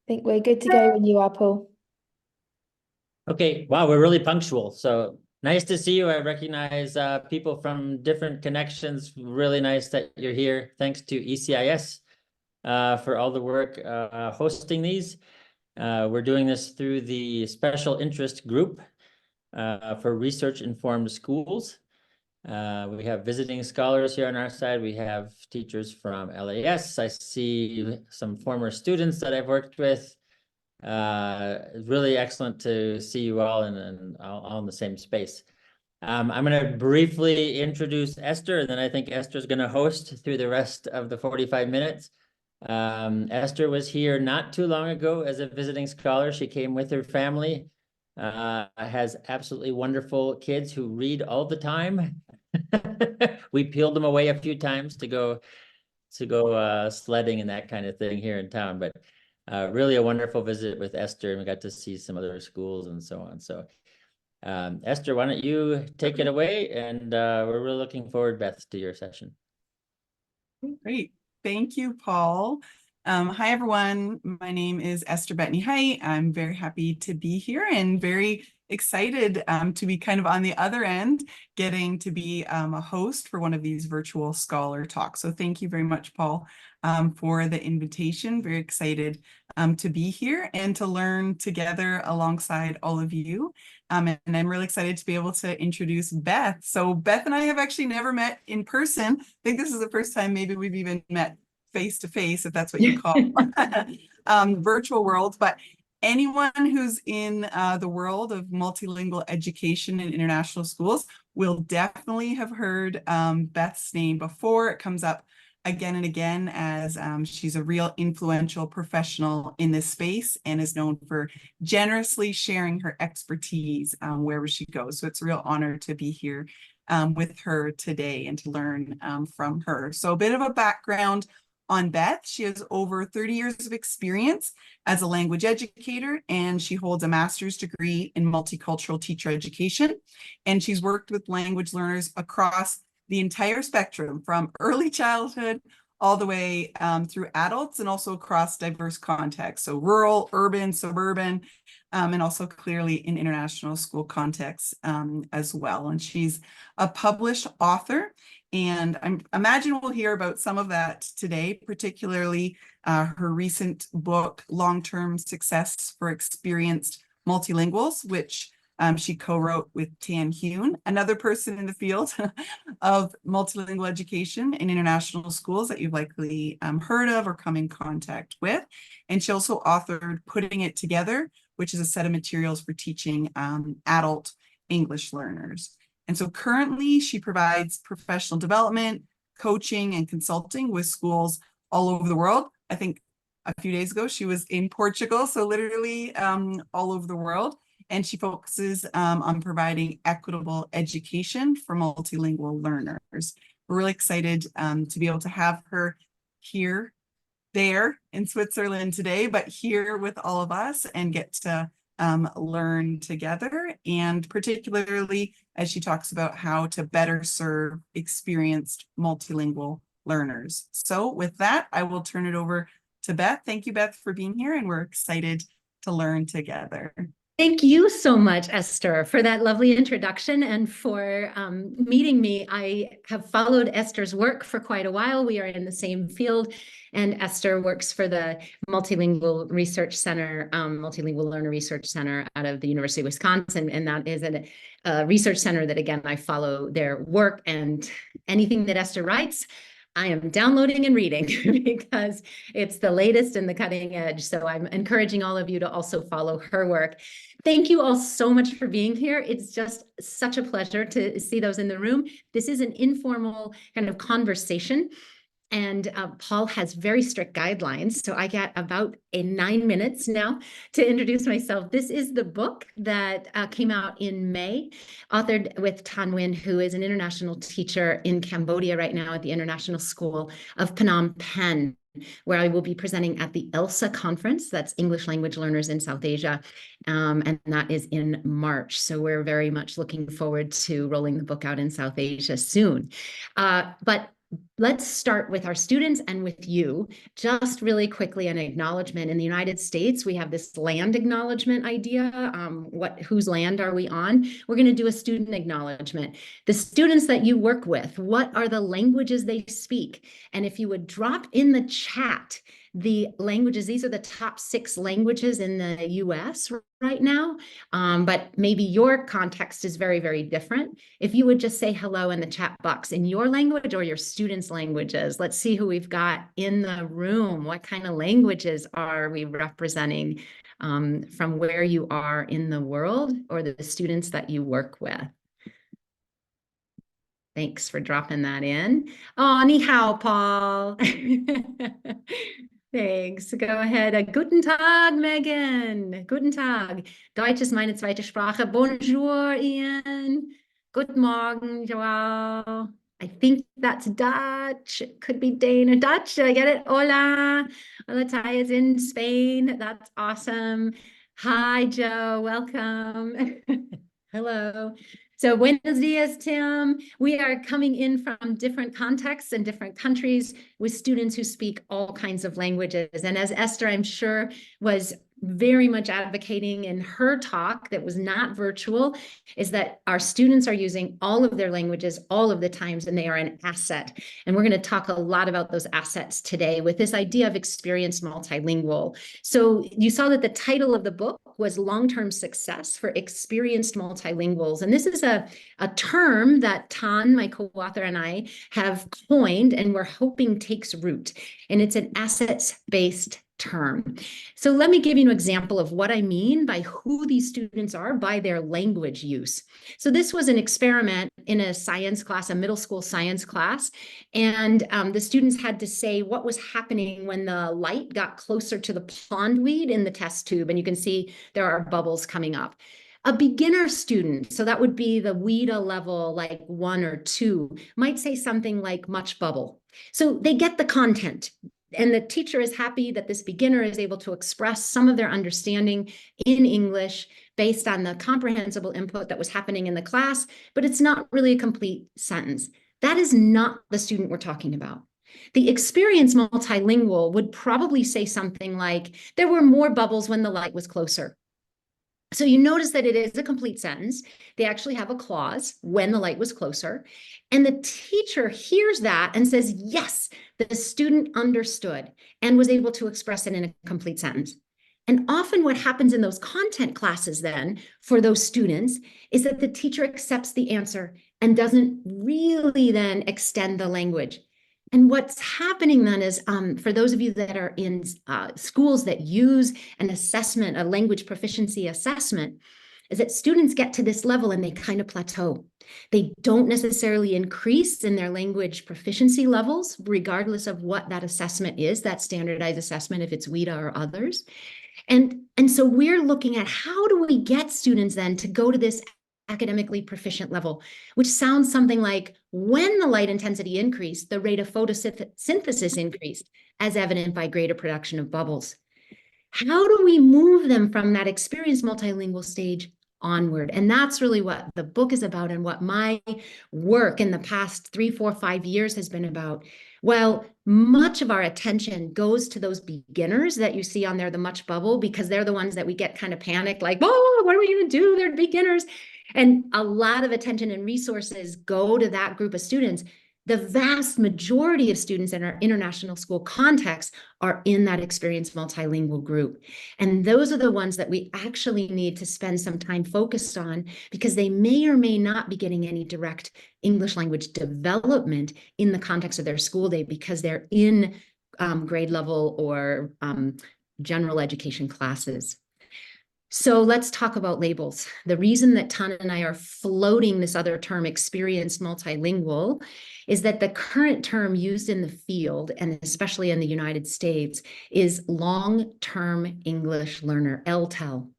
think we're good to go when you are, Paul. Okay, wow, we're really punctual. So nice to see you. I recognize people from different connections. Really nice that you're here. Thanks to ECIS for all the work hosting these. We're doing this through the Special Interest Group for Research-Informed Schools. We have visiting scholars here on our side. We have teachers from LAS. I see some former students that I've worked with. Really excellent to see you all and all in the same space. I'm going to briefly introduce Esther, and then I think Esther's going to host through the rest of the 45 minutes. Esther was here not too long ago as a visiting scholar. She came with her family, has absolutely wonderful kids who read all the time. We peeled them away a few times to go sledding and that kind of thing here in town, but really a wonderful visit with Esther, and we got to see some other schools and so on. So Esther, why don't you take it away? And we're really looking forward, Beth, to your session. Great. Thank you, Paul. Hi, everyone. My name is Esther Bettney Heidt. I'm very happy to be here and very excited to be kind of on the other end, getting to be a host for one of these virtual scholar talks. So thank you very much, Paul, for the invitation. Very excited to be here and to learn together alongside all of you. And I'm really excited to be able to introduce Beth. So Beth and I have actually never met in person. I think this is the first time maybe we've even met face-to-face, if that's what you call virtual world. But anyone who's in the world of multilingual education in international schools will definitely have heard Beth's name before. It comes up again and again as she's a real influential professional in this space and is known for generously sharing her expertise wherever she goes. So it's a real honor to be here with her today and to learn from her. So a bit of a background on Beth. She has over 30 years of experience as a language educator, and she holds a master's degree in multicultural teacher education. And she's worked with language learners across the entire spectrum, from early childhood all the way through adults, and also across diverse contexts. So rural, urban, suburban, and also clearly in international school contexts as well. And she's a published author, and I imagine we'll hear about some of that today, particularly her recent book, Long-Term Success for Experienced Multilinguals, which she co-wrote with Tan Huynh, another person in the field of multilingual education in international schools that you've likely heard of or come in contact with. And she also authored Putting It Together, which is a set of materials for teaching adult English learners. And so currently she provides professional development, coaching, and consulting with schools all over the world. I think a few days ago she was in Portugal, so literally all over the world. And she focuses on providing equitable education for multilingual learners. We're really excited to be able to have her here, there in Switzerland today, but here with all of us and get to learn together, and particularly as she talks about how to better serve experienced multilingual learners. So with that, I will turn it over to Beth. Thank you, Beth, for being here, and we're excited to learn together. Thank you so much, Esther, for that lovely introduction and for meeting me. I have followed Esther's work for quite a while. We are in the same field, and Esther works for the Multilingual Research Center, Multilingual Learner Research Center out of the University of Wisconsin, and that is a research center that, again, I follow their work, and anything that Esther writes, I am downloading and reading because it's the latest and the cutting edge. So I'm encouraging all of you to also follow her work. Thank you all so much for being here. It's just such a pleasure to see those in the room. This is an informal kind of conversation. And Paul has very strict guidelines, so I get about 9 minutes now to introduce myself. This is the book that came out in May, authored with Tan Huynh, who is an international teacher in Cambodia right now at the International School of Phnom Penh, where I will be presenting at the ELSA conference, that's English Language Learners in South Asia, and that is in March. So we're very much looking forward to rolling the book out in South Asia soon. But let's start with our students and with you. Just really quickly, an acknowledgement. In the United States, we have this land acknowledgement idea. Whose land are we on? We're going to do a student acknowledgement. The students that you work with, what are the languages they speak? And if you would drop in the chat the languages, these are the top 6 languages in the US right now, but maybe your context is very, very different. If you would just say hello in the chat box in your language or your students' languages. Let's see who we've got in the room. What kind of languages are we representing from where you are in the world or the students that you work with? Thanks for dropping that in. Oh, ni hao, Paul. Thanks. Go ahead. Guten Tag, Megan. Guten Tag. Deutsch ist meine zweite Sprache. Bonjour, Ian. Guten Morgen, Joao. I think that's Dutch. It could be Dane or Dutch. Did I get it? Hola. Hola, Ty is in Spain. That's awesome. Hi, Joe. Welcome. Hello. So buenos dias, Tim. We are coming in from different contexts and different countries with students who speak all kinds of languages. And as Esther, I'm sure, was very much advocating in her talk that was not virtual, is that our students are using all of their languages all of the times, and they are an asset. And we're going to talk a lot about those assets today with this idea of experienced multilingual. So you saw that the title of the book was Long-Term Success for Experienced Multilinguals. And this is a term that Tan, my co-author, and I have coined, and we're hoping takes root. And it's an assets-based term. So let me give you an example of what I mean by who these students are by their language use. So this was an experiment in a science class, a middle school science class, and the students had to say what was happening when the light got closer to the pondweed in the test tube, and you can see there are bubbles coming up. A beginner student, so that would be the WIDA level, like 1 or 2, might say something like much bubble. So they get the content. And the teacher is happy that this beginner is able to express some of their understanding in English based on the comprehensible input that was happening in the class, but it's not really a complete sentence. That is not the student we're talking about. The experienced multilingual would probably say something like, there were more bubbles when the light was closer. So you notice that it is a complete sentence. They actually have a clause, when the light was closer. And the teacher hears that and says, yes, the student understood and was able to express it in a complete sentence. And often what happens in those content classes then for those students is that the teacher accepts the answer and doesn't really then extend the language. And what's happening then is, for those of you that are in schools that use an assessment, a language proficiency assessment, is that students get to this level and they kind of plateau. They don't necessarily increase in their language proficiency levels, regardless of what that assessment is, that standardized assessment, if it's WIDA or others. And so we're looking at how do we get students then to go to this academically proficient level, which sounds something like, when the light intensity increased, the rate of photosynthesis increased, as evident by greater production of bubbles. How do we move them from that experienced multilingual stage onward? And that's really what the book is about and what my work in the past 3, 4, 5 years has been about. Well, much of our attention goes to those beginners that you see on there, the much bubble, because they're the ones that we get kind of panicked, like, oh, what are we going to do? They're beginners. And a lot of attention and resources go to that group of students. The vast majority of students in our international school context are in that experienced multilingual group. And those are the ones that we actually need to spend some time focused on, because they may or may not be getting any direct English language development in the context of their school day because they're in grade level or general education classes. So let's talk about labels. The reason that Tan and I are floating this other term, experienced multilingual, is that the current term used in the field, and especially in the United States, is long-term English learner, LTEL.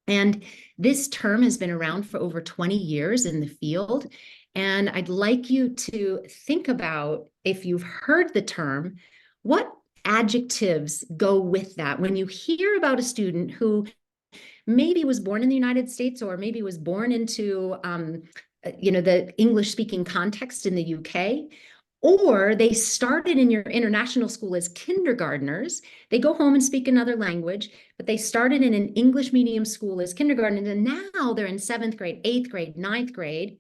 And this term has been around for over 20 years in the field. And I'd like you to think about, if you've heard the term, what adjectives go with that when you hear about a student who maybe was born in the United States or maybe was born into, the English-speaking context in the UK, Or they started in your international school as kindergartners. They go home and speak another language, but they started in an English medium school as kindergarten, and now they're in 7th grade, 8th grade, 9th grade,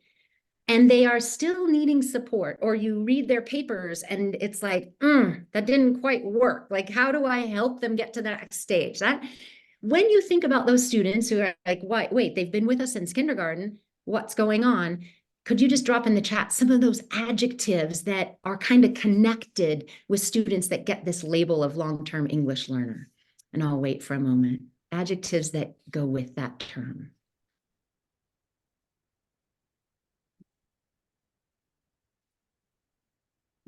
and they are still needing support. Or you read their papers and it's like, that didn't quite work. Like, how do I help them get to the next stage? That, when you think about those students who are like, wait, they've been with us since kindergarten, what's going on? Could you just drop in the chat some of those adjectives that are kind of connected with students that get this label of long-term English learner? And I'll wait for a moment. Adjectives that go with that term.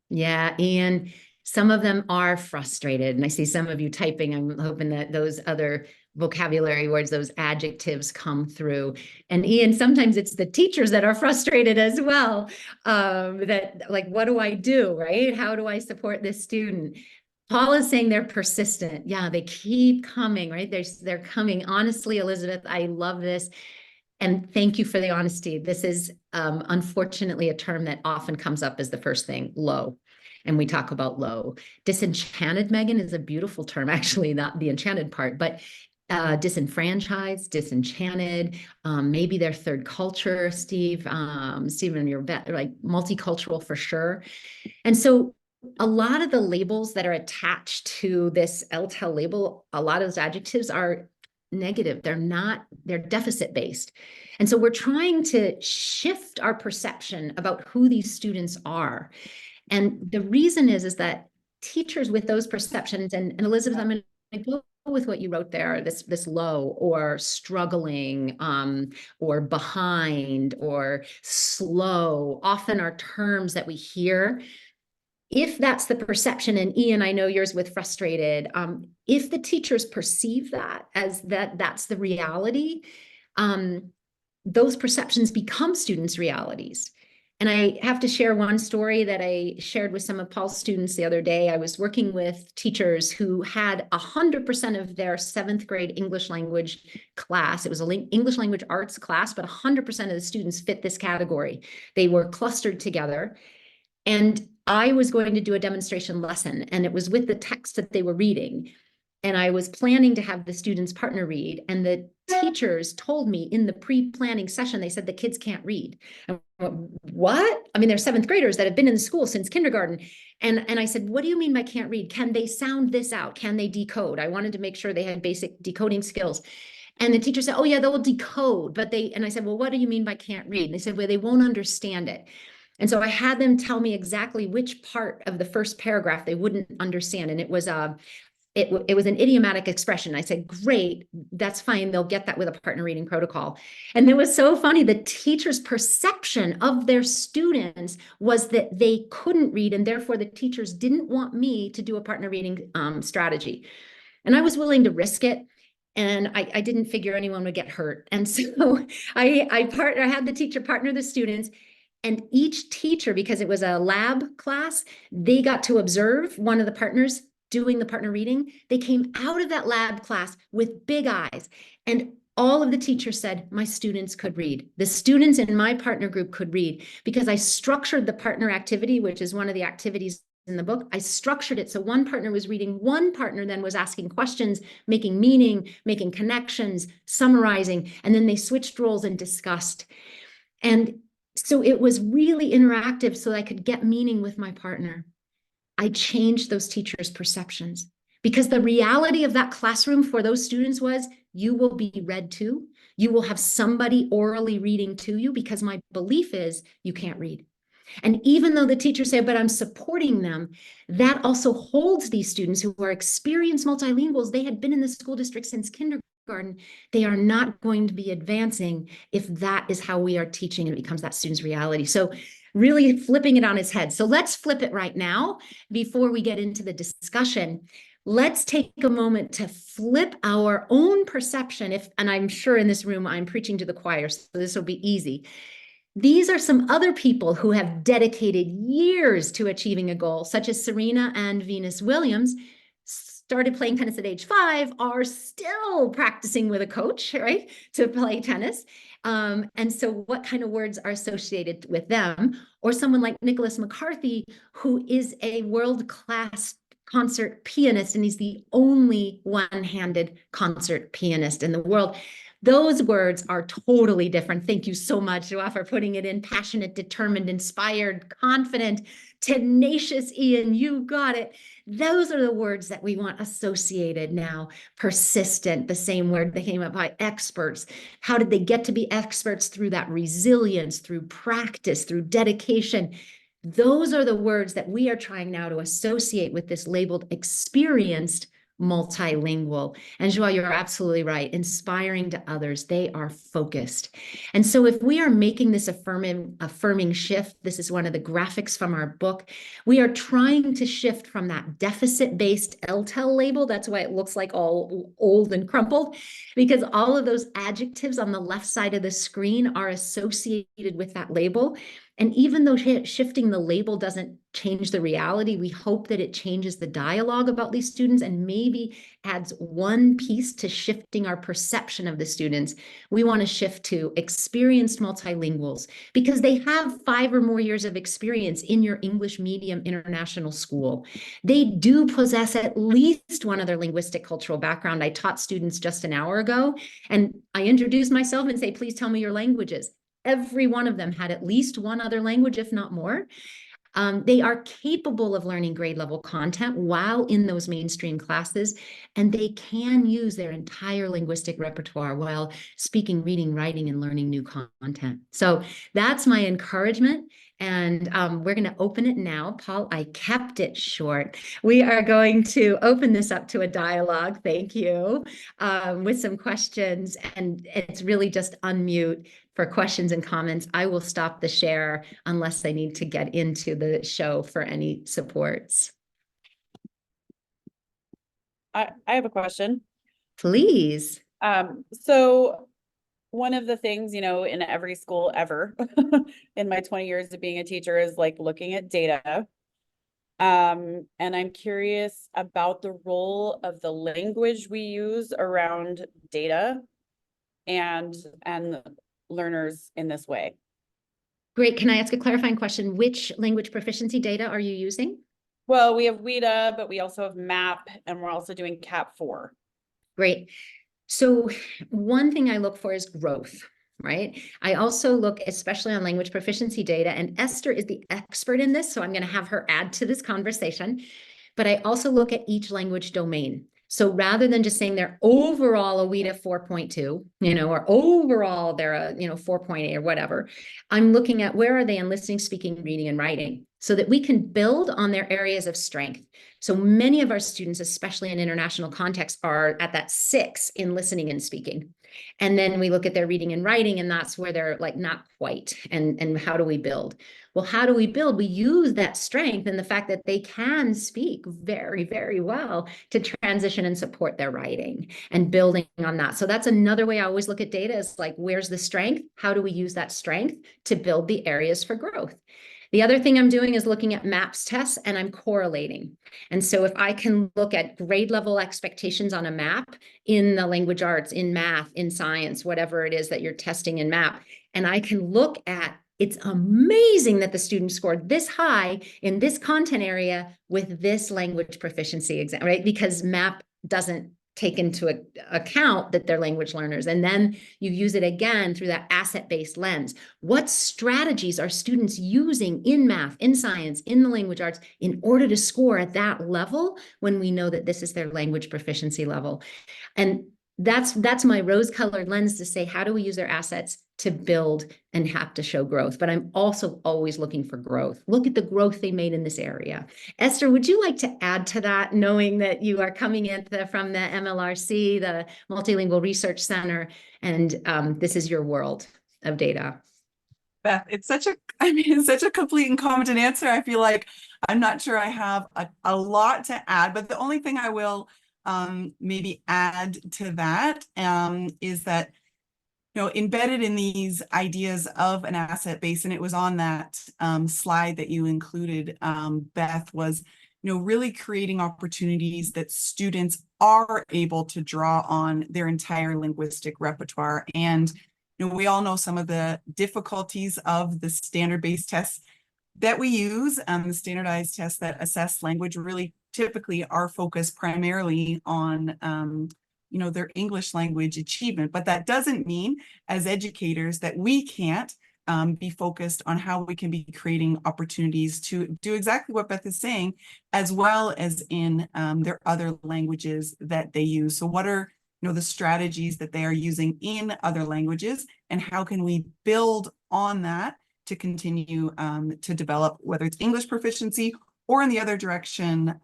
Yeah, Ian, some of them are frustrated. And I see some of you typing. I'm hoping that those other vocabulary words, those adjectives come through. And Ian, sometimes it's the teachers that are frustrated as well. That like, what do I do, right? How do I support this student? Paul is saying they're persistent. Yeah, they keep coming, right? They're coming. Honestly, Elizabeth, I love this. And thank you for the honesty. This is unfortunately a term that often comes up as the first thing, low. And we talk about low. Disenchanted, Megan, is a beautiful term, actually, not the enchanted part, but disenfranchised, disenchanted, maybe their third culture, Steve. Stephen, you're like multicultural for sure. And so a lot of the labels that are attached to this LTEL label, a lot of those adjectives are negative. They're deficit based. And so we're trying to shift our perception about who these students are. And the reason is that teachers with those perceptions, and Elizabeth, I'm going to go with what you wrote there, this low or struggling, or behind or slow, often are terms that we hear. If that's the perception, and Ian, I know yours with frustrated, if the teachers perceive that as that's the reality, those perceptions become students' realities. And I have to share one story that I shared with some of Paul's students the other day. I was working with teachers who had 100% of their 7th grade English language class. It was an English language arts class, but 100% of the students fit this category. They were clustered together. And I was going to do a demonstration lesson, and it was with the text that they were reading. And I was planning to have the students partner read. And the teachers told me in the pre-planning session, they said the kids can't read. I went, what? I mean, they're 7th graders that have been in the school since kindergarten. And I said, what do you mean by can't read? Can they sound this out? Can they decode? I wanted to make sure they had basic decoding skills. And the teacher said, oh yeah, they'll decode. And I said, well, what do you mean by can't read? And they said, well, they won't understand it. And so I had them tell me exactly which part of the first paragraph they wouldn't understand. And it was it was an idiomatic expression. I said, great, that's fine. They'll get that with a partner reading protocol. And it was so funny. The teacher's perception of their students was that they couldn't read, and therefore the teachers didn't want me to do a partner reading strategy. And I was willing to risk it. And I didn't figure anyone would get hurt. And so I had the teacher partner the students. And each teacher, because it was a lab class, they got to observe one of the partners doing the partner reading. They came out of that lab class with big eyes. And all of the teachers said, my students could read. The students in my partner group could read, because I structured the partner activity, which is one of the activities in the book. I structured it so one partner was reading, one partner then was asking questions, making meaning, making connections, summarizing, and then they switched roles and discussed. And so it was really interactive so I could get meaning with my partner. I changed those teachers' perceptions, because the reality of that classroom for those students was, you will be read to, you will have somebody orally reading to you, because my belief is you can't read. And even though the teachers say, but I'm supporting them, that also holds these students who are experienced multilinguals. They had been in the school district since kindergarten. They are not going to be advancing if that is how we are teaching and it becomes that student's reality. So really flipping it on its head. So let's flip it right now before we get into the discussion. Let's take a moment to flip our own perception. And I'm sure in this room, I'm preaching to the choir, so this will be easy. These are some other people who have dedicated years to achieving a goal, such as Serena and Venus Williams. started playing tennis at age 5 are still practicing with a coach, right, to play tennis. And so what kind of words are associated with them? Or someone like Nicholas McCarthy, who is a world-class concert pianist, and he's the only one-handed concert pianist in the world. Those words are totally different. Thank you so much, Joa, for putting it in. Passionate, determined, inspired, confident, tenacious. Ian, you got it. Those are the words that we want associated now. Persistent, the same word that came up by experts. How did they get to be experts? Through that resilience, through practice, through dedication. Those are the words that we are trying now to associate with this labeled experienced multilingual. And Joa, you're absolutely right. Inspiring to others, they are focused. And so if we are making this affirming shift, this is one of the graphics from our book, we are trying to shift from that deficit-based LTEL label. That's why it looks like all old and crumpled, because all of those adjectives on the left side of the screen are associated with that label. And even though shifting the label doesn't change the reality, we hope that it changes the dialogue about these students and maybe adds one piece to shifting our perception of the students. We want to shift to experienced multilinguals because they have 5 or more years of experience in your English medium international school. They do possess at least one other linguistic cultural background. I taught students just an hour ago, and I introduce myself and say, please tell me your languages. Every one of them had at least one other language, if not more. They are capable of learning grade level content while in those mainstream classes, and they can use their entire linguistic repertoire while speaking, reading, writing, and learning new content. So that's my encouragement. And we're going to open it now. Paul, I kept it short. We are going to open this up to a dialogue, thank you, with some questions. And it's really just unmute for questions and comments. I will stop the share unless they need to get into the show for any supports. I have a question. Please. So one of the things, you know, in every school ever in my 20 years of being a teacher is like looking at data. And I'm curious about the role of the language we use around data and learners in this way. Great. Can I ask a clarifying question? Which language proficiency data are you using? Well, we have WIDA, but we also have MAP, and we're also doing CAP 4. Great. So one thing I look for is growth, right? I also look especially on language proficiency data, and Esther is the expert in this, so I'm going to have her add to this conversation. But I also look at each language domain. So rather than just saying they're overall a WIDA 4.2, or overall they're a, 4.8 or whatever, I'm looking at where are they in listening, speaking, reading, and writing so that we can build on their areas of strength. So many of our students, especially in international contexts, are at that 6 in listening and speaking. And then we look at their reading and writing, and that's where they're like not quite. And how do we build? Well, how do we build? We use that strength and the fact that they can speak very, very well to transition and support their writing and building on that. So that's another way I always look at data is like, where's the strength? How do we use that strength to build the areas for growth? The other thing I'm doing is looking at MAPS tests, and I'm correlating. And so if I can look at grade level expectations on a MAP in the language arts, in math, in science, whatever it is that you're testing in MAP, and I can look at, it's amazing that the student scored this high in this content area with this language proficiency exam, right? Because MAP doesn't take into account that they're language learners. And then you use it again through that asset-based lens. What strategies are students using in math, in science, in the language arts in order to score at that level when we know that this is their language proficiency level? And that's my rose-colored lens to say, how do we use their assets to build and have to show growth? But I'm also always looking for growth. Look at the growth they made in this area. Esther, would you like to add to that, knowing that you are coming in from the MLRC, the Multilingual Research Center, and this is your world of data? Beth, it's such a complete and competent answer. I feel like I'm not sure I have a lot to add, but the only thing I will maybe add to that is that, embedded in these ideas of an asset base, and it was on that slide that you included, Beth, was, really creating opportunities that students are able to draw on their entire linguistic repertoire. And, we all know some of the difficulties of the standard-based tests that we use, the standardized tests that assess language really typically are focused primarily on, their English language achievement. But that doesn't mean as educators that we can't be focused on how we can be creating opportunities to do exactly what Beth is saying, as well as in their other languages that they use. So what are the strategies that they are using in other languages, and how can we build on that to continue to develop, whether it's English proficiency or in the other direction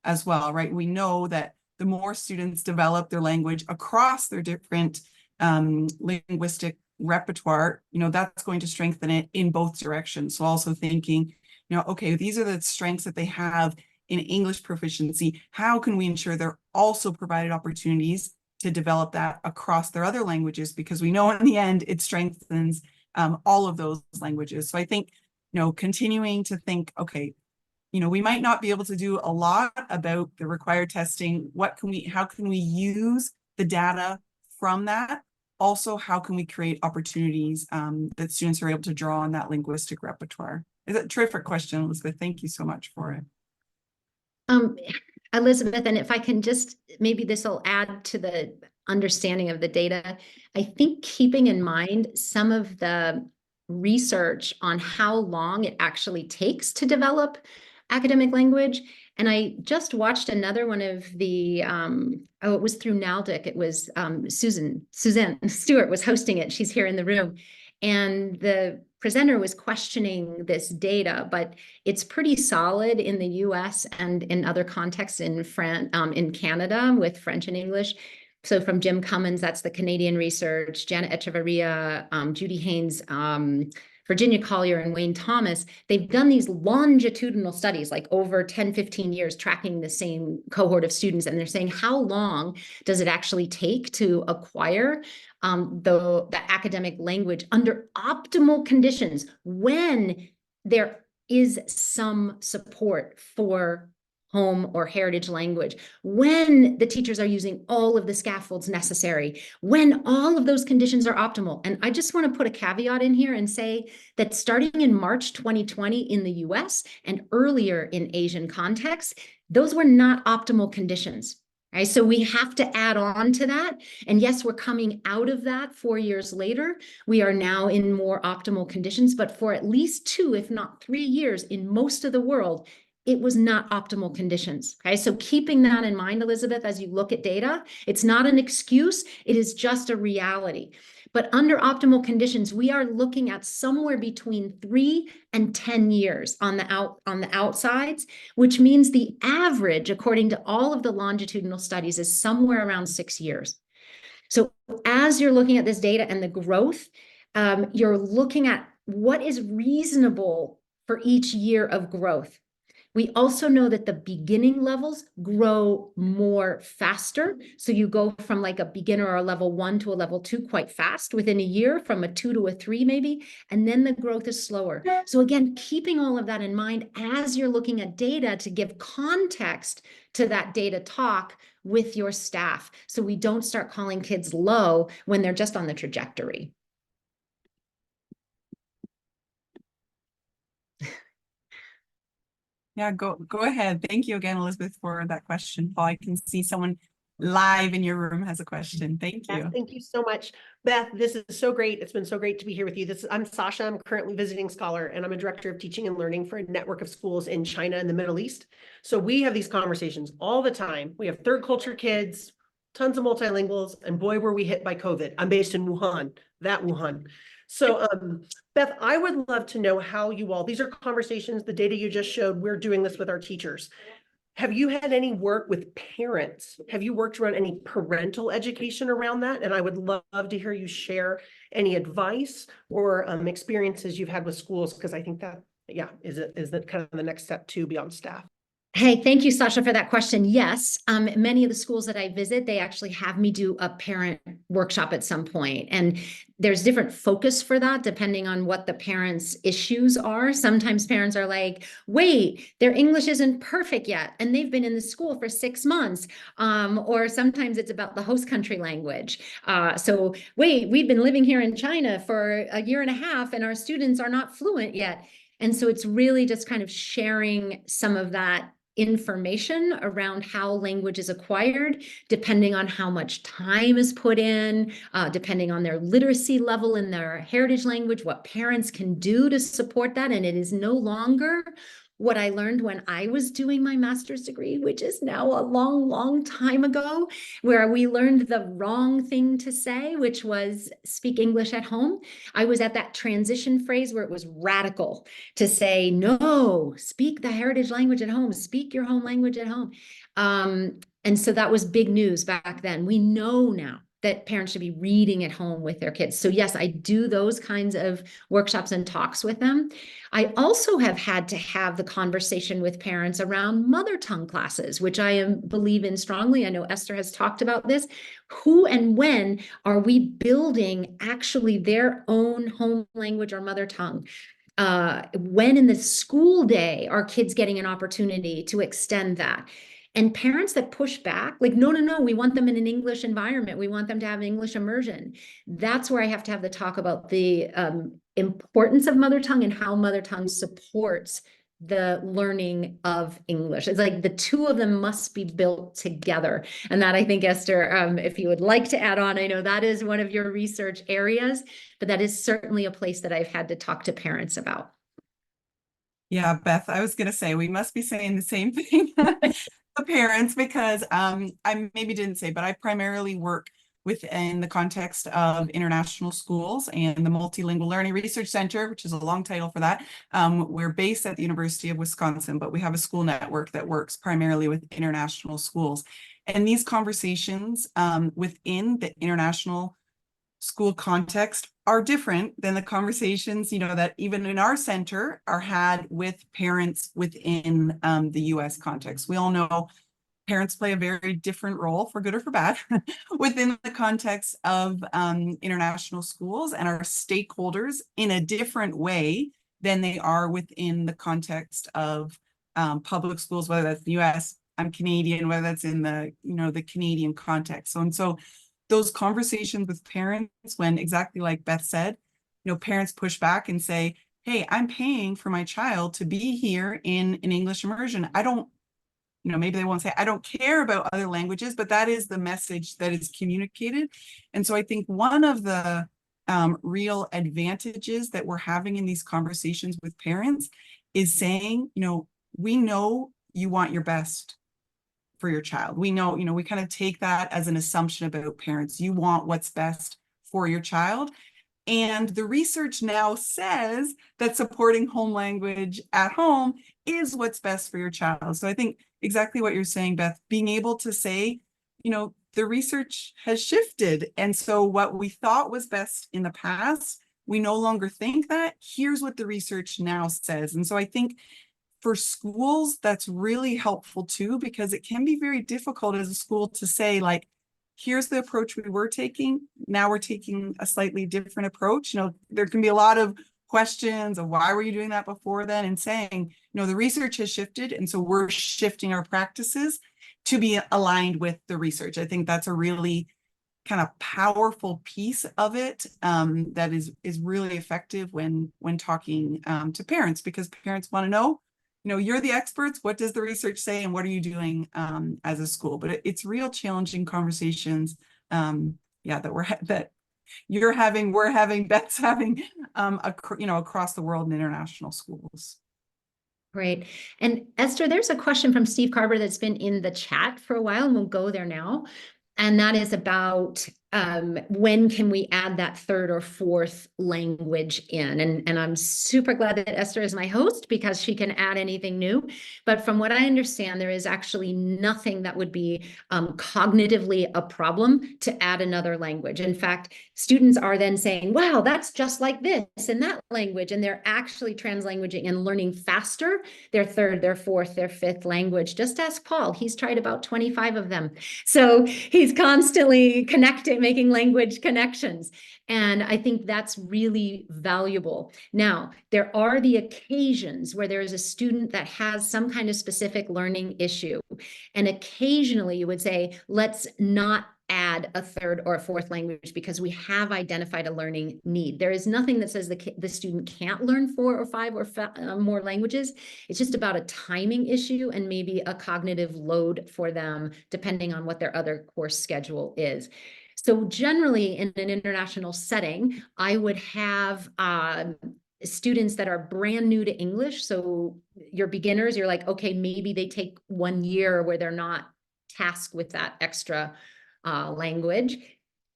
as well, right? We know that the more students develop their language across their different linguistic repertoire, that's going to strengthen it in both directions. So also thinking, okay, these are the strengths that they have in English proficiency. How can we ensure they're also provided opportunities to develop that across their other languages? Because we know in the end, it strengthens all of those languages. So I think, continuing to think, okay, we might not be able to do a lot about the required testing. How can we use the data from that? Also, how can we create opportunities that students are able to draw on that linguistic repertoire? It's a terrific question, Elizabeth. Thank you so much for it. Elizabeth, and if I can just, maybe this will add to the understanding of the data. I think keeping in mind some of the research on how long it actually takes to develop academic language. And I just watched another one of the, it was through NALDIC. It was Suzanne Stewart was hosting it. She's here in the room. And the presenter was questioning this data, but it's pretty solid in the US and in other contexts in Canada with French and English. So from Jim Cummins, that's the Canadian research, Janet Echevarria, Judy Haynes, Virginia Collier, and Wayne Thomas, they've done these longitudinal studies, like over 10, 15 years, tracking the same cohort of students. And they're saying, how long does it actually take to acquire the academic language under optimal conditions when there is some support for home or heritage language, when the teachers are using all of the scaffolds necessary, when all of those conditions are optimal. And I just want to put a caveat in here and say that starting in March 2020 in the US and earlier in Asian contexts, those were not optimal conditions. Right? So we have to add on to that. And yes, we're coming out of that 4 years later. We are now in more optimal conditions, but for at least 2, if not 3 years in most of the world, it was not optimal conditions. Okay, so keeping that in mind, Elizabeth, as you look at data, it's not an excuse, it is just a reality. But under optimal conditions, we are looking at somewhere between 3 and 10 years on the outsides, which means the average, according to all of the longitudinal studies, is somewhere around 6 years. So as you're looking at this data and the growth, you're looking at what is reasonable for each year of growth. We also know that the beginning levels grow more faster. So you go from like a beginner or a level 1 to a level 2 quite fast within a year, from a 2 to a 3 maybe, and then the growth is slower. So again, keeping all of that in mind as you're looking at data to give context to that data talk with your staff, so we don't start calling kids low when they're just on the trajectory. Yeah, go ahead. Thank you again, Elizabeth, for that question. Paul, I can see someone live in your room has a question. Thank you. Yeah, thank you so much, Beth. This is so great. It's been so great to be here with you. I'm Sasha. I'm currently visiting scholar, and I'm a director of teaching and learning for a network of schools in China and the Middle East. So we have these conversations all the time. We have third culture kids, tons of multilinguals, and boy, were we hit by COVID. I'm based in Wuhan, Wuhan. So Beth, I would love to know how you all, these are conversations, the data you just showed, we're doing this with our teachers. Have you had any work with parents? Have you worked around any parental education around that? And I would love to hear you share any advice or experiences you've had with schools, because I think that, yeah, is that kind of the next step too beyond staff? Hey, thank you, Sasha, for that question. Yes, many of the schools that I visit, they actually have me do a parent workshop at some point. And there's different focus for that depending on what the parents' issues are. Sometimes parents are like, wait, their English isn't perfect yet, and they've been in the school for 6 months. Or sometimes it's about the host country language. So wait, we've been living here in China for 1.5 years and our students are not fluent yet. And so it's really just kind of sharing some of that information around how language is acquired, depending on how much time is put in, depending on their literacy level in their heritage language, what parents can do to support that. And it is no longer what I learned when I was doing my master's degree, which is now a long, long time ago, where we learned the wrong thing to say, which was speak English at home. I was at that transition phase where it was radical to say, no, speak the heritage language at home, speak your home language at home. And so that was big news back then. We know now that parents should be reading at home with their kids. So yes, I do those kinds of workshops and talks with them. I also have had to have the conversation with parents around mother tongue classes, which I believe in strongly. I know Esther has talked about this. Who and when are we building actually their own home language or mother tongue? When in the school day are kids getting an opportunity to extend that? And parents that push back, like, no, we want them in an English environment. We want them to have English immersion. That's where I have to have the talk about the importance of mother tongue and how mother tongue supports the learning of English. It's like the two of them must be built together. And that, I think, Esther, if you would like to add on, I know that is one of your research areas, but that is certainly a place that I've had to talk to parents about. Yeah, Beth, I was going to say, we must be saying the same thing to parents, because I maybe didn't say, but I primarily work within the context of international schools and the Multilingual Learning Research Center, which is a long title for that. We're based at the University of Wisconsin, but we have a school network that works primarily with international schools. And these conversations within the international school context are different than the conversations, that even in our center are had with parents within the US context. We all know parents play a very different role, for good or for bad, within the context of international schools, and are stakeholders in a different way than they are within the context of public schools, whether that's the US, I'm Canadian, whether that's in the, the Canadian context. So those conversations with parents, when exactly like Beth said, parents push back and say, hey, I'm paying for my child to be here in an English immersion. I don't, maybe they won't say, I don't care about other languages, but that is the message that is communicated. And so I think one of the real advantages that we're having in these conversations with parents is saying, we know you want your best for your child. We know, we kind of take that as an assumption about parents. You want what's best for your child. And the research now says that supporting home language at home is what's best for your child. So I think exactly what you're saying, Beth, being able to say, the research has shifted. And so what we thought was best in the past, we no longer think that. Here's what the research now says. And so I think for schools, that's really helpful too, because it can be very difficult as a school to say, like, here's the approach we were taking. Now we're taking a slightly different approach. There can be a lot of questions of why were you doing that before then, and saying, the research has shifted. And so we're shifting our practices to be aligned with the research. I think that's a really kind of powerful piece of it that is really effective when talking to parents, because parents want to know, you're the experts. What does the research say, and what are you doing as a school? But it's real challenging conversations, that you're having, we're having, Beth's having, across the world in international schools. Great. And Esther, there's a question from Steve Carver that's been in the chat for a while, and we'll go there now. And that is about when can we add that third or fourth language in? And I'm super glad that Esther is my host because she can add anything new. But from what I understand, there is actually nothing that would be cognitively a problem to add another language. In fact, students are then saying, wow, that's just like this in that language. And they're actually translanguaging and learning faster their third, their fourth, their fifth language. Just ask Paul. He's tried about 25 of them. So he's constantly connecting, making language connections. And I think that's really valuable. Now, there are the occasions where there is a student that has some kind of specific learning issue. And occasionally you would say, let's not add a third or a fourth language because we have identified a learning need. There is nothing that says the student can't learn 4 or 5 or more languages. It's just about a timing issue and maybe a cognitive load for them, depending on what their other course schedule is. So generally in an international setting, I would have students that are brand new to English. So you're beginners, you're like, okay, maybe they take 1 year where they're not tasked with that extra language.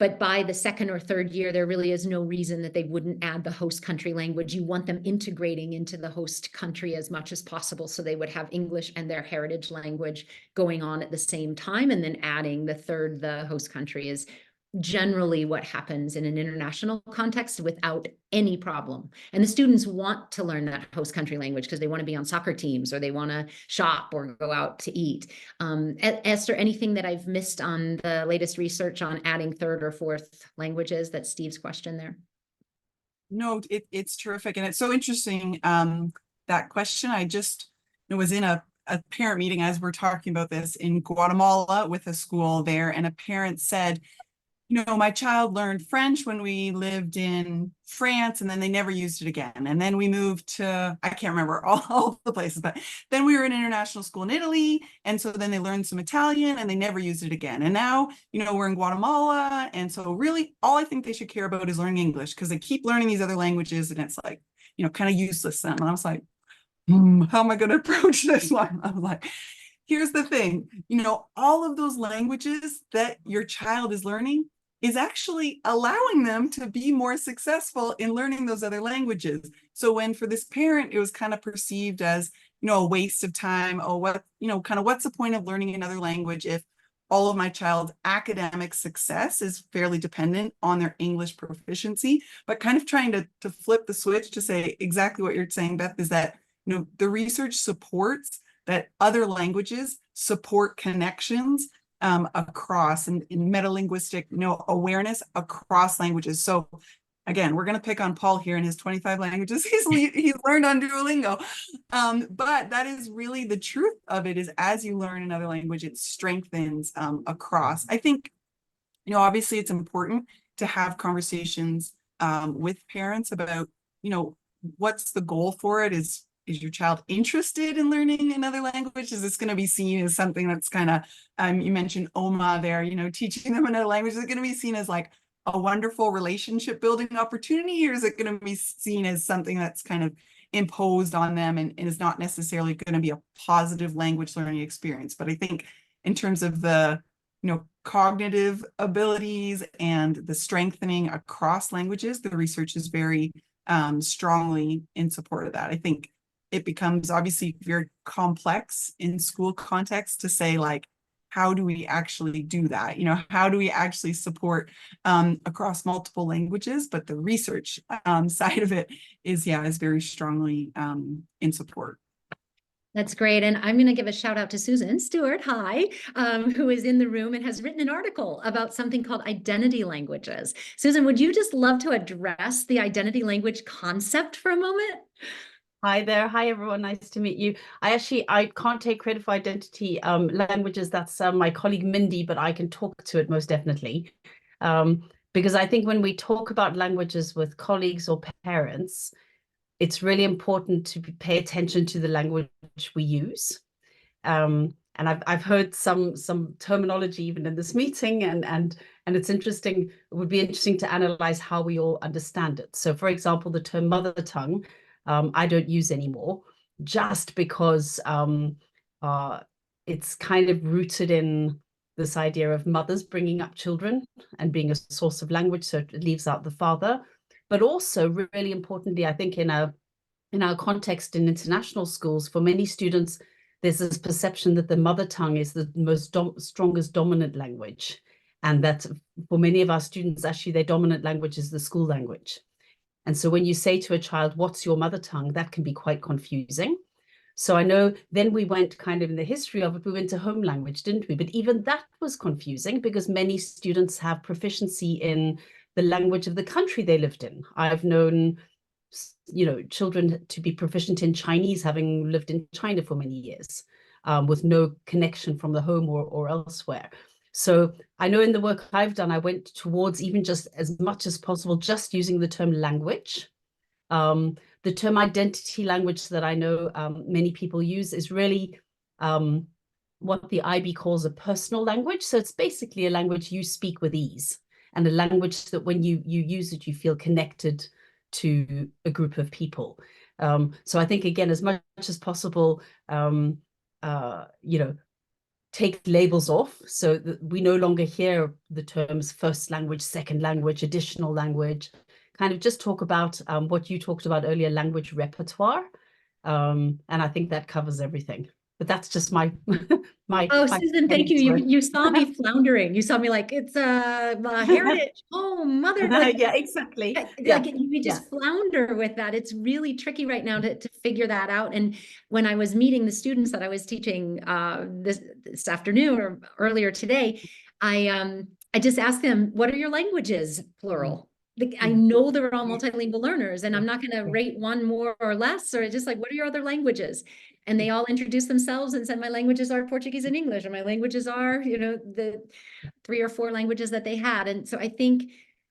But by the second or third year, there really is no reason that they wouldn't add the host country language. You want them integrating into the host country as much as possible. So they would have English and their heritage language going on at the same time. And then adding the third, the host country, is generally what happens in an international context without any problem. And the students want to learn that host country language because they want to be on soccer teams or they want to shop or go out to eat. Esther, anything that I've missed on the latest research on adding third or fourth languages? That's Steve's question there. No, it's terrific. And it's so interesting, that question. I just was in a parent meeting as we're talking about this in Guatemala with a school there, and a parent said, you know, my child learned French when we lived in France, and then they never used it again. And then we moved to, I can't remember all the places, but then we were in international school in Italy. And so then they learned some Italian and they never used it again. And now, you know, we're in Guatemala. And so really all I think they should care about is learning English, because they keep learning these other languages and it's like, you know, kind of useless then. And I was like, how am I going to approach this one? I was like, here's the thing, you know, all of those languages that your child is learning is actually allowing them to be more successful in learning those other languages. So when for this parent, it was kind of perceived as, you know, a waste of time. Oh, what, you know, kind of what's the point of learning another language if all of my child's academic success is fairly dependent on their English proficiency? But kind of trying to flip the switch to say exactly what you're saying, Beth, is that, you know, the research supports that other languages support connections across and in metalinguistic, you know, awareness across languages. So again, we're going to pick on Paul here and his 25 languages he's learned on Duolingo. But that is really the truth of it, is as you learn another language, it strengthens across. I think, you know, obviously it's important to have conversations with parents about, you know, what's the goal for it? Is your child interested in learning another language? Is this going to be seen as something that's kind of, you mentioned Oma there, you know, teaching them another language? Is it going to be seen as like a wonderful relationship building opportunity, or is it going to be seen as something that's kind of imposed on them and is not necessarily going to be a positive language learning experience? But I think in terms of the, you know, cognitive abilities and the strengthening across languages, the research is very strongly in support of that. I think it becomes obviously very complex in school context to say, like, how do we actually do that? You know, how do we actually support across multiple languages? But the research side of it is very strongly in support. That's great. And I'm going to give a shout out to Susan Stewart, hi, who is in the room and has written an article about something called identity languages. Susan, would you just love to address the identity language concept for a moment? Hi there. Hi, everyone. Nice to meet you. I can't take credit for identity languages. That's my colleague Mindy, but I can talk to it most definitely. Because I think when we talk about languages with colleagues or parents, it's really important to pay attention to the language we use. And I've heard some terminology even in this meeting, and it's interesting. It would be interesting to analyze how we all understand it. So, for example, the term mother tongue, I don't use anymore, just because it's kind of rooted in this idea of mothers bringing up children and being a source of language, so it leaves out the father. But also, really importantly, I think in our context in international schools, for many students, there's this perception that the mother tongue is the most strongest dominant language. And that for many of our students, actually, their dominant language is the school language. And so when you say to a child, what's your mother tongue, that can be quite confusing. So I know then we went kind of in the history of it, we went to home language, didn't we? But even that was confusing because many students have proficiency in the language of the country they lived in. I've known, you know, children to be proficient in Chinese, having lived in China for many years, with no connection from the home or elsewhere. So I know in the work I've done, I went towards even just as much as possible, just using the term language. The term identity language that I know many people use is really what the IB calls a personal language. So it's basically a language you speak with ease, and a language that when you use it, you feel connected to a group of people. So I think, again, as much as possible, you know, take labels off so that we no longer hear the terms first language, second language, additional language. Kind of just talk about what you talked about earlier, language repertoire. And I think that covers everything. But that's just my Oh, Susan, thank you. You saw me floundering. You saw me like, it's a heritage, home, mother. Like, yeah, exactly. Like we just flounder with that. It's really tricky right now to figure that out. And when I was meeting the students that I was teaching this afternoon or earlier today, I just asked them, what are your languages, plural? I know they're all multilingual learners, and I'm not going to rate one more or less, or just like, what are your other languages? And they all introduced themselves and said, my languages are Portuguese and English, and my languages are, you know, the 3 or 4 languages that they had. And so I think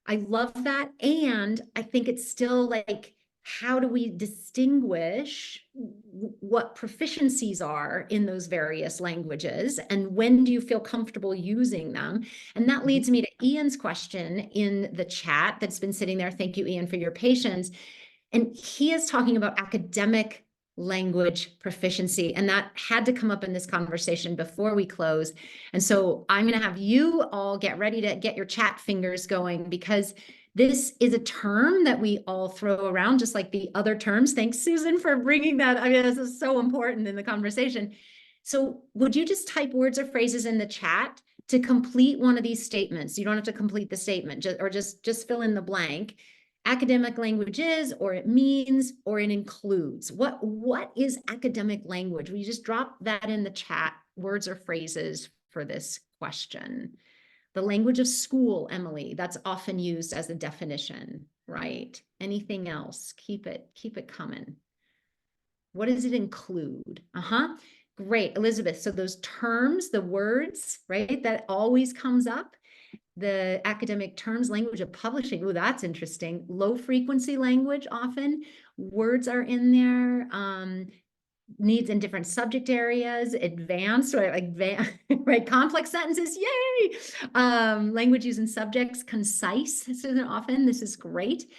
I love that. And I think it's still like, how do we distinguish what proficiencies are in those various languages? And when do you feel comfortable using them? And that leads me to Ian's question in the chat that's been sitting there. Thank you, Ian, for your patience. And he is talking about academic language proficiency, and that had to come up in this conversation before we close. And so I'm going to have you all get ready to get your chat fingers going, because this is a term that we all throw around just like the other terms. Thanks, Susan, for bringing that. I mean, this is so important in the conversation. So would you just type words or phrases in the chat to complete one of these statements? You don't have to complete the statement, just fill in the blank. Academic language is, or it means, or it includes. What is academic language? Will you just drop that in the chat, words or phrases for this question? The language of school, Emily, that's often used as a definition, right? Anything else? Keep it coming. What does it include? Great, Elizabeth. So those terms, the words, right? That always comes up. The academic terms, language of publishing. Oh, that's interesting. Low frequency language, often words are in there. Needs in different subject areas, advanced, right? Right? Complex sentences, yay! Language using subjects, concise, Susan, often. This is great.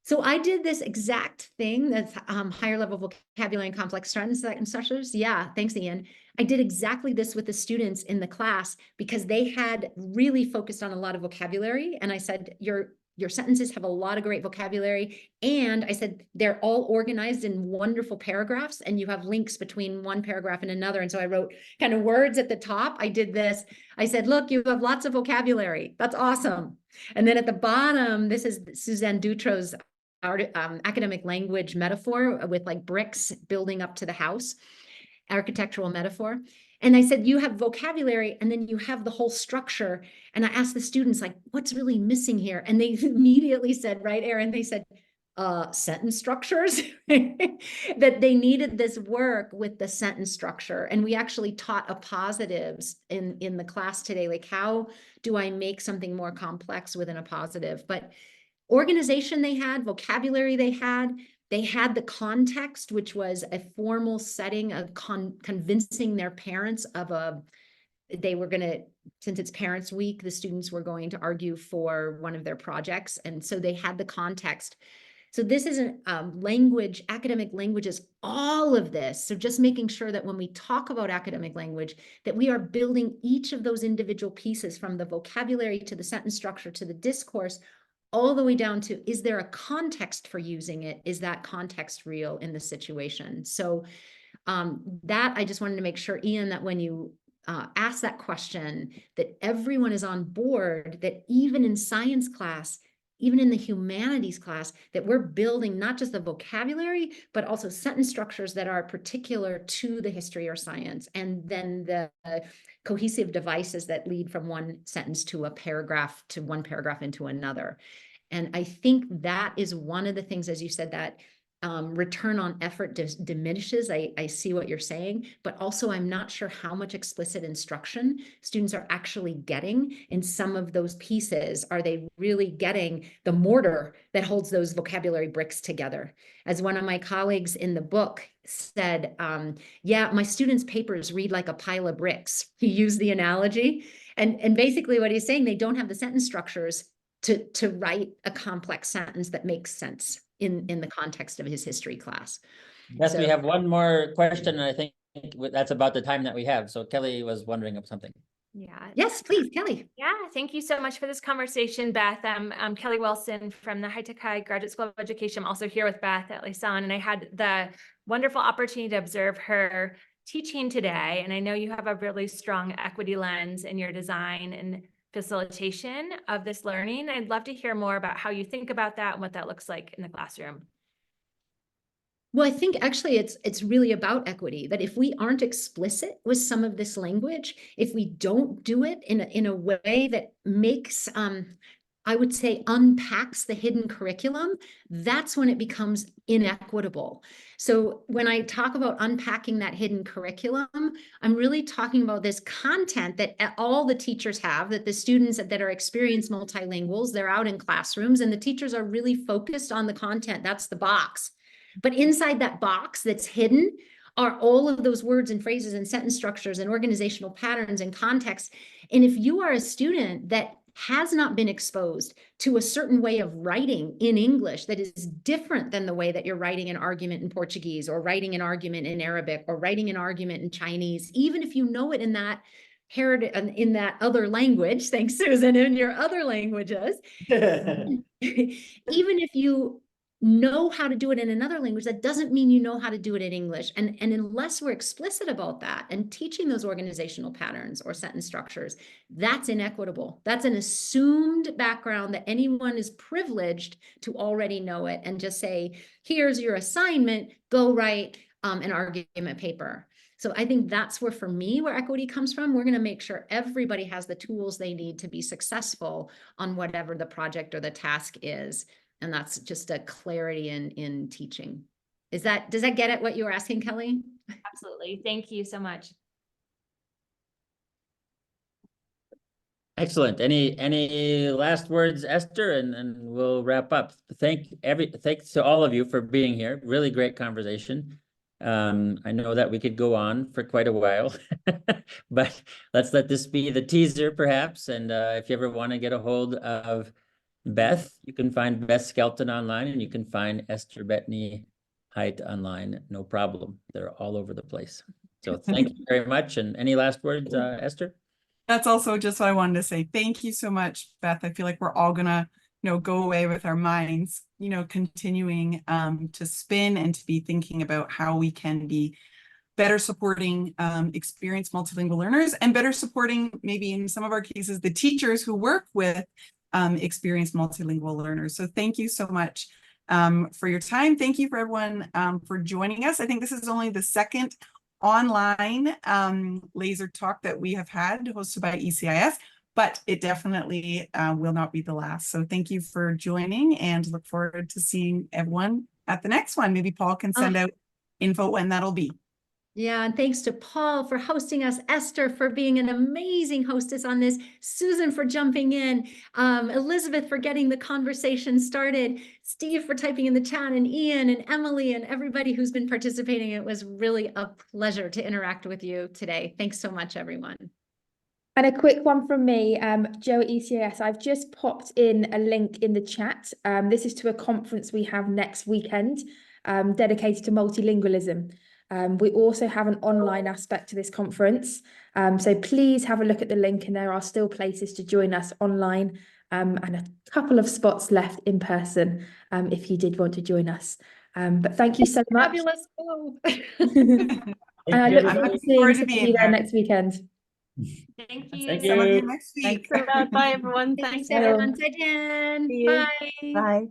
So I did this exact thing, that's higher level vocabulary and complex structures. Yeah, thanks, Ian. I did exactly this with the students in the class because they had really focused on a lot of vocabulary. And I said, your sentences have a lot of great vocabulary. And I said, they're all organized in wonderful paragraphs, and you have links between one paragraph and another. And so I wrote kind of words at the top. I did this. I said, look, you have lots of vocabulary. That's awesome. And then at the bottom, this is Suzanne Dutro's academic language metaphor with like bricks building up to the house, architectural metaphor. And I said, you have vocabulary and then you have the whole structure. And I asked the students, like, what's really missing here? And they immediately said, right, Erin, they said, sentence structures, that they needed this work with the sentence structure. And we actually taught appositives in the class today, like, how do I make something more complex within a positive? But organization they had, vocabulary they had the context, which was a formal setting of convincing their parents of they were going to, since it's Parents Week, the students were going to argue for one of their projects. And so they had the context. So this isn't language, academic languages, all of this. So just making sure that when we talk about academic language, that we are building each of those individual pieces, from the vocabulary to the sentence structure to the discourse, all the way down to, is there a context for using it? Is that context real in the situation? So that I just wanted to make sure, Ian, that when you ask that question, that everyone is on board, that even in science class, even in the humanities class, that we're building not just the vocabulary, but also sentence structures that are particular to the history or science, and then the cohesive devices that lead from one sentence to a paragraph, to one paragraph into another. And I think that is one of the things, as you said, that return on effort diminishes. I see what you're saying, but also I'm not sure how much explicit instruction students are actually getting in some of those pieces. Are they really getting the mortar that holds those vocabulary bricks together? As one of my colleagues in the book said, yeah, my students' papers read like a pile of bricks. He used the analogy. And basically what he's saying, they don't have the sentence structures to write a complex sentence that makes sense in the context of his history class. Yes, we So- have one more question, and I think that's about the time that we have. So Kelly was wondering of something. Yeah. Yes, please, Kelly. Yeah, thank you so much for this conversation, Beth. I'm Kelly Wilson from the High-Tech High Graduate School of Education. I'm also here with Beth at Leysin, and I had the wonderful opportunity to observe her teaching today. And I know you have a really strong equity lens in your design and facilitation of this learning. I'd love to hear more about how you think about that and what that looks like in the classroom. Well, I think actually it's really about equity, that if we aren't explicit with some of this language, if we don't do it in a way that makes, I would say, unpacks the hidden curriculum, that's when it becomes inequitable. So when I talk about unpacking that hidden curriculum, I'm really talking about this content that all the teachers have, that the students that are experienced multilinguals, they're out in classrooms and the teachers are really focused on the content. That's the box. But inside that box that's hidden are all of those words and phrases and sentence structures and organizational patterns and context. And if you are a student that has not been exposed to a certain way of writing in English that is different than the way that you're writing an argument in Portuguese, or writing an argument in Arabic, or writing an argument in Chinese, even if you know it in that in that other language, thanks Susan, in your other languages, even if you know how to do it in another language, that doesn't mean you know how to do it in English. And unless we're explicit about that and teaching those organizational patterns or sentence structures, that's inequitable. That's an assumed background that anyone is privileged to already know it and just say, here's your assignment, go write an argument paper. So I think that's where, for me, where equity comes from. We're going to make sure everybody has the tools they need to be successful on whatever the project or the task is. And that's just a clarity in teaching. Does that get at what you were asking, Kelly? Absolutely. Thank you so much. Excellent. Any last words, Esther, and we'll wrap up. Thanks to all of you for being here. Really great conversation. I know that we could go on for quite a while, but let's let this be the teaser, perhaps. And if you ever want to get a hold of Beth, you can find Beth Skelton online, and you can find Esther Bettney Heidt online. No problem. They're all over the place. So thank you very much. And any last words, Esther? That's also just what I wanted to say. Thank you so much, Beth. I feel like we're all gonna, go away with our minds, continuing to spin and to be thinking about how we can be better supporting experienced multilingual learners, and better supporting, maybe in some of our cases, the teachers who work with experienced multilingual learners. So thank you so much for your time. Thank you for everyone for joining us. I think this is only the second online laser talk that we have had hosted by ECIS, but it definitely will not be the last. So thank you for joining, and look forward to seeing everyone at the next one. Maybe Paul can send out info when that'll be. Yeah, and thanks to Paul for hosting us, Esther for being an amazing hostess on this, Susan for jumping in, Elizabeth for getting the conversation started, Steve for typing in the chat, and Ian and Emily and everybody who's been participating. It was really a pleasure to interact with you today. Thanks so much, everyone. And a quick one from me, Joe at ECAS. I've just popped in a link in the chat. This is to a conference we have next weekend, dedicated to multilingualism. We also have an online aspect to this conference. So please have a look at the link, and there are still places to join us online, and a couple of spots left in person, if you did want to join us. But thank you so much. Fabulous. Oh. And I look I'm forward to looking seeing forward to some of being you there there. next weekend. Thank you. Thank Some of you you. next week. Thanks a lot. Bye, everyone. Thanks, Thanks. Bye all. everyone. Zaijian. See you. Bye. Bye.